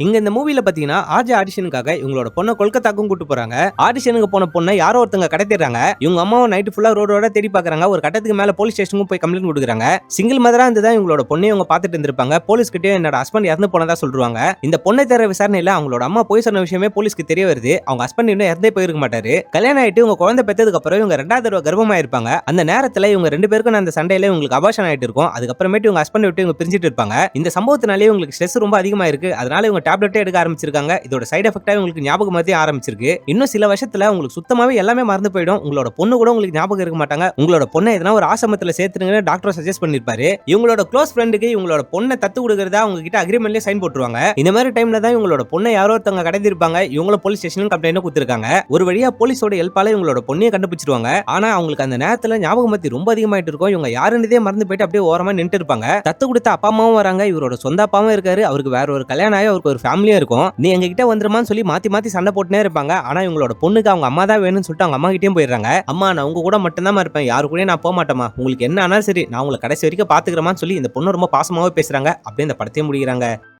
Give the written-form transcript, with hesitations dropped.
இங்க இந்த மூவில பாத்தீங்கன்னா ஆர்ஜே ஆடிஷனுக்காக இவங்களோட பொண்ணை கொல்கத்தாக்கும் கூட்டு போறாங்க. ஆடிஷனுக்கு போன பொண்ணை யாரோ ஒருத்தங்க கடத்திடுறாங்க. இவங்க அம்மாவும் நைட் ஃபுல்லா ரோடோட தேடி பாக்குறாங்க. ஒரு கட்டத்துக்கு மேல போலீஸ் ஸ்டேஷனுக்கும் போய் கம்ப்ளைண்ட் கொடுக்குறாங்க. சிங்கிள் மதரா இருந்துதான் இவங்களோட பொண்ணை இவங்க பாத்துட்டு இருந்திருப்பாங்க. போலீஸ் கிட்டே என்னோட ஹஸ்பண்ட் இறந்து போனதா சொல்றாங்க. இந்த பொண்ணை தர விசாரணையில அவங்களோட அம்மா போய் சொன்ன விஷயமே போலீஸ்க்கு தெரிய வருது. அவங்க ஹஸ்பண்ட் இன்னும் இறந்தே போயிருக்க மாட்டாரு. கல்யாணம் ஆயிட்டு இவங்க குழந்தை பெற்றதுக்கு அப்புறம் இவங்க ரெண்டாவது தடவை கர்ப்பமா இருப்பாங்க. அந்த நேரத்துல இவங்க ரெண்டு பேருக்கும் அந்த சண்டையில இவங்களுக்கு அபார்ஷன் ஆயிட்டு இருக்கும். அதுக்கப்புறமேட்டு இவங்க ஹஸ்பண்ட் விட்டு இவங்க பிரிஞ்சிட்டு இருப்பாங்க. இந்த சம்பவத்தினாலே இவங்களுக்கு ஸ்ட்ரெஸ் ரொம்ப அதிகமா இருக்கு. அதனால இவங்க டேப்லெட்டே எடுக்க ஆரம்பிச்சிருக்காங்க. இதோட சைடு எஃபெக்ட்டா உங்களுக்கு ஞாபகம் மறதி ஆரம்பிச்சிருக்கு. இன்னும் சில வருஷத்துல உங்களுக்கு சுத்தமாவே எல்லாமே மறந்து போயிடும். உங்களோட பொண்ணு கூட உங்களுக்கு ஞாபகம் இருக்க மாட்டாங்க. உங்களோட பொண்ணை எதனா ஒரு ஆசிரமத்துல சேர்த்துருங்கன்னு டாக்டர் சஜஸ்ட் பண்ணிருப்பாரு. இவங்களோட க்ளோஸ் ஃப்ரெண்டுக்கு இவங்களோட பொண்ணை தத்து கொடுக்கறதா அவங்க கிட்ட அக்ரிமெண்ட்லயே சைன் போட்டுருவாங்க. இந்த மாதிரி டைம்ல தான் இவங்களோட பொண்ணை யாரோ ஒருத்தவங்க கடத்தி இருப்பாங்க. இவங்கள போலீஸ் ஸ்டேஷனுக்கு கம்ப்ளைண்ட் கொடுத்திருக்காங்க. ஒரு வழியா போலீஸோட ஹெல்ப்பால இவங்களோட பொண்ணையை கண்டுபிடிச்சிருவாங்க. ஆனா அவங்களுக்கு அந்த நேரத்துல ஞாபகம் மறதி ரொம்ப அதிகமாயிட்டு இருக்கும். இவங்க யாருன்னதே மறந்து போயிட்டு அப்படியே ஓரமா நின்று இருப்பாங்க. தத்து கொடுத்த அப்பா அம்மாவும் வராங்க. இவரோட சொந்த அப்பாவும் இருக்காரு. அவருக்கு வேற ஒரு கல்யாணம் ஆகி அவருக்கு ஒரு ஃபேமிலியும் இருக்கும். நீ எங்க கிட்ட வந்துருமான்னு சொல்லி மாத்தி மாத்தி சண்டை போட்டுனே இருப்பாங்க. ஆனா இவங்களோட பொண்ணுக்கு அவங்க அம்மா தான் வேணும்னு சொல்லிட்டு அவங்க அம்மா கிட்டயும் போயிடுறாங்க. அம்மா நான் உங்க கூட மட்டும் தான் இருப்பேன். யாரு கூட நான் போக மாட்டேமா. உங்களுக்கு என்ன ஆனாலும் சரி நான் உங்களை கடைசி வரைக்கும் பாத்துக்கிறேன்னு சொல்லி இந்த பொண்ணு ரொம்ப பாசமாவே பேசுறாங்க. அப்படியே இந்த படத்தையும் முடிக்கிறாங்க.